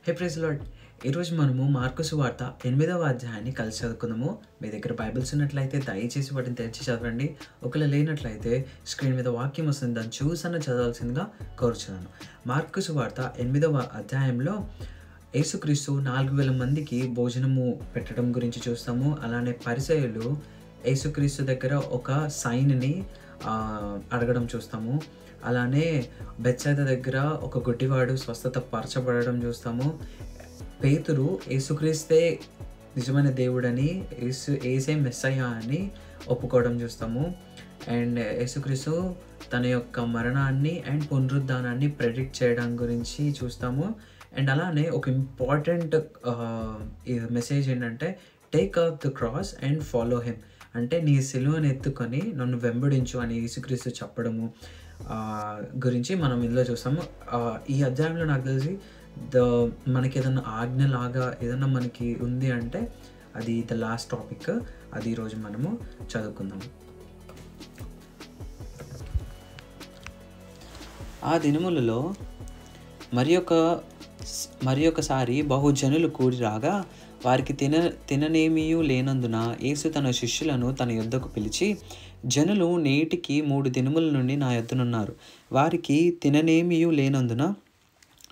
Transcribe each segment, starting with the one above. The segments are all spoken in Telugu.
హే ప్రైజ్ లార్డ్. ఈరోజు మనము మార్కు సువార్త 8వ అధ్యాయాన్ని కలిసి చదువుకుందాము. మీ దగ్గర బైబిల్స్ ఉన్నట్లయితే దయచేసి వాటిని తెరిచి చదవండి. ఒకవేళ లేనట్లయితే స్క్రీన్ మీద వాక్యం వస్తుంది, దాన్ని చూసన్న చదవాల్సిందిగా కోరుచున్నాను. మార్కు సువార్త 8వ అధ్యాయంలో యేసుక్రీస్తు 4,000 మందికి భోజనము పెట్టడం గురించి చూస్తాము. అలానే పరిసయ్యులు యేసుక్రీస్తు దగ్గర ఒక సైన్ని అడగడం చూస్తాము. అలానే బెత్సైదా దగ్గర ఒక గుడ్డివాడు స్వస్థత పరచబడడం చూస్తాము. పేతురు యేసుక్రీస్తే నిజమైన దేవుడని, ఏసే మెస్సయ్య అని ఒప్పుకోవడం చూస్తాము. అండ్ యేసుక్రీస్తు తన యొక్క మరణాన్ని అండ్ పునరుద్ధానాన్ని ప్రెడిక్ట్ చేయడం గురించి చూస్తాము. అండ్ అలానే ఒక ఇంపార్టెంట్ మెసేజ్ ఏంటంటే, take up the cross and follow him, అంటే నీ సిలువను ఎత్తుకొని నన్ను వెంబడించు అని యేసుక్రీస్తు చెప్పడము గురించి మనం ఇందులో చూస్తాము. ఈ అధ్యాయంలో నాకు తెలిసి మనకి ఏదైనా ఆజ్ఞలాగా ఏదైనా మనకి ఉంది అంటే అది ద లాస్ట్ టాపిక్. అది ఈరోజు మనము చదువుకుందాము. ఆ దినములలో మరి ఒకసారి బహుజనులు కూడి రాగా వారికి తిననేమీయూ లేనందున యేసు తన శిష్యులను తన యొద్దకు పిలిచి, జనులు నేటికి 3 దినముల నుండి నా యొద్దనున్నారు. వారికి తిననేమీయూ లేనందున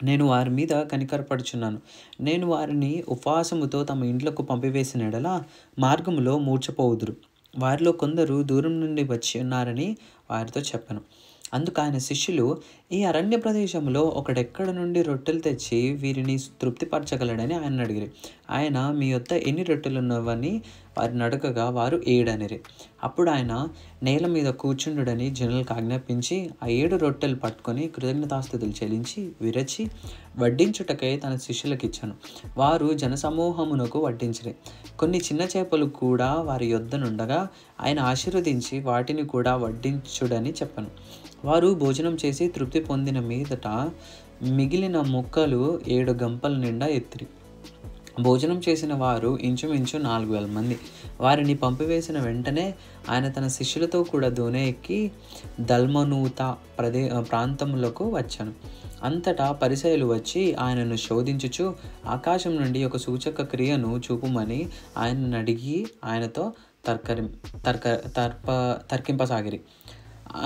నేను వారి మీద కనికరపడుచున్నాను. నేను వారిని ఉపవాసముతో తమ ఇంట్లకు పంపివేసిన ఎడల మార్గములో మూర్ఛపోవుదురు. వారిలో కొందరు దూరం నుండి వచ్చి ఉన్నారని వారితో చెప్పాను. అందుకు ఆయన శిష్యులు, ఈ అరణ్య ప్రదేశంలో ఒకడెక్కడ నుండి రొట్టెలు తెచ్చి వీరిని తృప్తిపరచగలడని ఆయన అడిగిరి. ఆయన, మీ యొద్ద ఎన్ని రొట్టెలు ఉన్నవని వారిని అడగగా వారు 7 అనిరి. అప్పుడు ఆయన నేల మీద కూర్చుండుడని జనులకు ఆజ్ఞాపించి ఆ 7 రొట్టెలు పట్టుకొని కృతజ్ఞతాస్తుతులు చెల్లించి విరచి వడ్డించుటకై తన శిష్యులకు ఇచ్చాను. వారు జనసమూహమునకు వడ్డించిరి. కొన్ని చిన్న చేపలు కూడా వారి యొద్దనుండగా ఆయన ఆశీర్వదించి వాటిని కూడా వడ్డించుడని చెప్పాను. వారు భోజనం చేసి తృప్తి పొందిన మీదట మిగిలిన ముక్కలు 7 గంపల నిండా ఎత్తిరి. భోజనం చేసిన వారు ఇంచుమించు 4,000 మంది. వారిని పంపివేసిన వెంటనే ఆయన తన శిష్యులతో కూడా దోణి ఎక్కి దల్మనూత ప్రాంతములకు వచ్చాను. అంతటా పరిసయ్యులు వచ్చి ఆయనను శోధించుచు ఆకాశం నుండి ఒక సూచక క్రియను చూపుమని ఆయనను అడిగి ఆయనతో తర్కింపసాగిరి.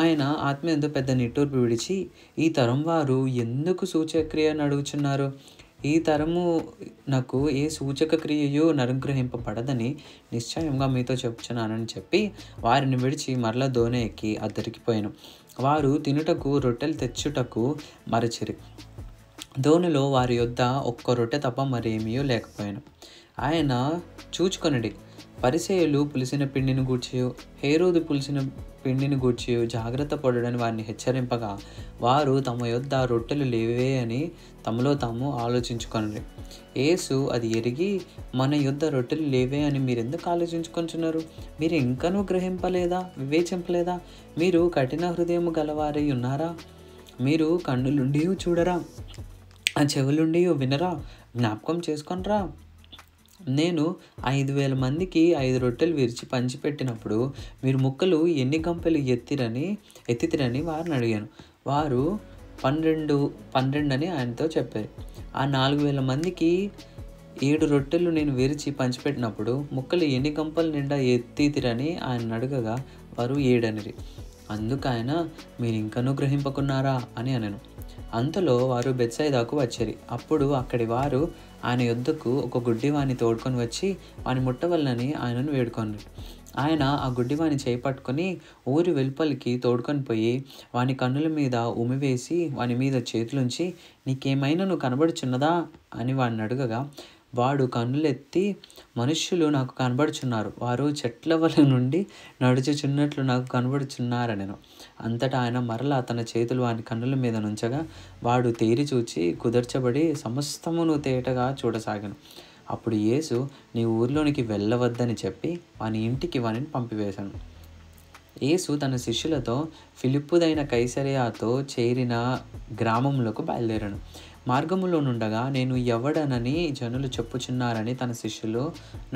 ఆయన ఆత్మయందు పెద్ద నిట్టూర్పు విడిచి, ఈ తరం వారు ఎందుకు సూచక్రియను అడుగుచున్నారు? ఈ తరము నాకు ఏ సూచక క్రియయు అనుగ్రహింపబడదని నిశ్చయంగా మీతో చెప్పుచున్నానని చెప్పి వారిని విడిచి మరలా దోణి ఎక్కి అద్దరికిపోయాను. వారు తినుటకు రొట్టెలు తెచ్చుటకు మరచిరి. దోణిలో వారి యొద్ద ఒక్క రొట్టె తప్ప మరేమీ లేకపోయాను. ఆయన చూచుకొనడి, పరిసయ్యులు పులిసిన పిండిని గూర్చియు హేరోదు పులిసిన పిండిని గూర్చియు జాగ్రత్త పడుడని వారిని హెచ్చరింపగా వారు తమ యొద్ద రొట్టెలు లేవే అని తమలో తాము ఆలోచించుకొనిరి. యేసు అది ఎరిగి, మన యొద్ద రొట్టెలు లేవే అని మీరెందుకు ఆలోచించుకొంచున్నారు? మీరు ఇంకనూ గ్రహింపలేదా? వివేచింపలేదా? మీరు కఠిన హృదయము గలవారై ఉన్నారా? మీరు కన్నులుండి చూడరా? ఆ చెవులుండి వినరా? జ్ఞాపకం చేసుకొనరా? నేను 5,000 మందికి 5 రొట్టెలు విరిచి పంచిపెట్టినప్పుడు మీరు ముక్కలు ఎన్ని గంపలు ఎత్తితిరని వారిని అడిగాను. వారు 12 అని ఆయనతో చెప్పారు. ఆ 4,000 మందికి 7 రొట్టెలు నేను విరిచి పంచిపెట్టినప్పుడు ముక్కలు ఎన్ని గంపల నిండా ఎత్తితిరని ఆయన అడగగా వారు 7 అనిరి. అందుకు ఆయన, మీరు ఇంకనూ గ్రహింపకున్నారా అని అనెను. అంతలో వారు బెత్సైదాకు వచ్చిరి. అప్పుడు అక్కడి వారు ఆయన యొద్దకు ఒక గుడ్డివాని తోడుకొని వచ్చి వాని ముట్టవలనని ఆయనను వేడుకొనిరి. ఆయన ఆ గుడ్డివాని చేపట్టుకొని ఊరి వెలుపలికి తోడుకొని పోయి వాని కన్నుల మీద ఉమివేసి వాని మీద చేతులుంచి, నీకేమైనా కనబడుచున్నదా అని వాడిని అడగగా వాడు కన్నులెత్తి, మనుష్యులు నాకు కనబడుచున్నారు, వారు చెట్ల వల నుండి నడుచుచున్నట్లు నాకు కనబడుచున్నారనెను. అంతటా ఆయన మరలా తన చేతులు వాని కన్నుల మీద నుంచగా వాడు తేరి చూచి కుదర్చబడి సమస్తమును తేటగా చూడసాగాను. అప్పుడు యేసు, నీ ఊర్లోనికి వెళ్ళవద్దని చెప్పి వాని ఇంటికి వానిని పంపివేశాను. యేసు తన శిష్యులతో ఫిలిప్పుదైన కైసరయాతో చేరిన గ్రామంలోకి బయలుదేరాను. మార్గములో నుండగా, నేను ఎవడనని జనులు చెప్పుచున్నారని తన శిష్యులు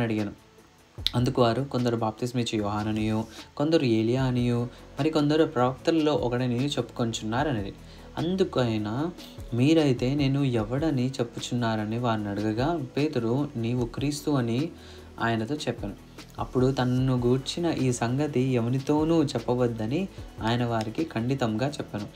అడిగాను. అందుకు వారు, కొందరు బాప్తిస్మిచ్చు యోహాననియు, కొందరు ఏలియా అనియు, మరి కొందరు ప్రవక్తలలో ఒకడని చెప్పుకొంచున్నారనేది. అందుకైనా మీరైతే నేను ఎవడని చెప్పుచున్నారని వారిని అడగగా, పేతురు నీవు క్రీస్తు అని ఆయనతో చెప్పాను. అప్పుడు తనను గూర్చిన ఈ సంగతి ఎవనితోనూ చెప్పవద్దని ఆయన వారికి ఖండితంగా చెప్పాను.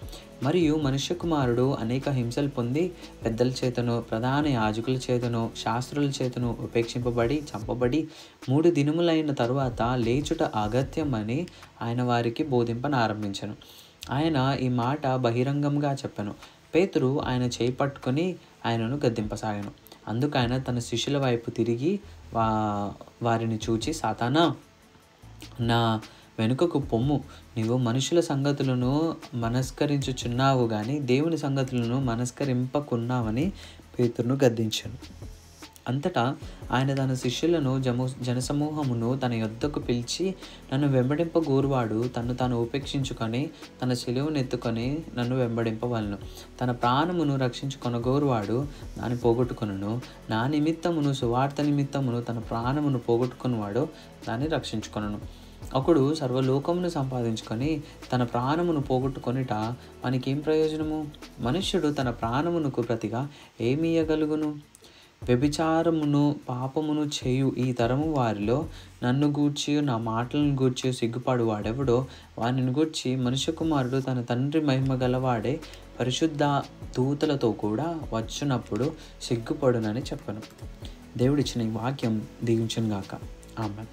మరియు మనుష్య కుమారుడు అనేక హింసలు పొంది పెద్దల చేతను, ప్రధాన యాజకుల చేతను, శాస్త్రుల చేతను ఉపేక్షింపబడి చంపబడి 3 దినములైన తరువాత లేచుట అగత్యమని ఆయన వారికి బోధింపనారంభించెను. ఆయన ఈ మాట బహిరంగంగా చెప్పెను. పేతురు ఆయన చేయి పట్టుకొని ఆయనను గద్దింపసాగాను. అందుకైన తన శిష్యుల వైపు తిరిగి వారిని చూచి, సాతానా, నా వెనుకకు పొమ్ము, నీవు మనుషుల సంగతులను మనస్కరించుచున్నావు గాని దేవుని సంగతులను మనస్కరింపకున్నావని పేతురును గద్దించాను. అంతటా ఆయన తన శిష్యులను జనసమూహమును తన యొద్దకు పిలిచి, నన్ను వెంబడింపగోరువాడు తన్ను తాను ఉపేక్షించుకొని తన శిలువనెత్తుకొని నన్ను వెంబడింపవలను. తన ప్రాణమును రక్షించుకొనగోరువాడు దాన్ని పోగొట్టుకొనును. నా నిమిత్తమును సువార్త నిమిత్తమును తన ప్రాణమును పోగొట్టుకునివాడు దాన్ని రక్షించుకొనును. ఒకడు సర్వలోకమును సంపాదించుకొని తన ప్రాణమును పోగొట్టుకొనిట మనకేం ప్రయోజనము? మనుష్యుడు తన ప్రాణమునకు ప్రతిగా ఏమి ఇయ్యగలుగును? వ్యభిచారమును పాపమును చేయు ఈ తరము వారిలో నన్ను గూర్చి నా మాటలను గూర్చి సిగ్గుపడు వాడెవడో వానిని గూర్చి మనుష్య కుమారుడు తన తండ్రి మహిమ గలవాడే పరిశుద్ధ దూతలతో కూడా వచ్చినప్పుడు సిగ్గుపడునని చెప్పను. దేవుడిచ్చిన ఈ వాక్యం దీవించును గాక. ఆమేన్.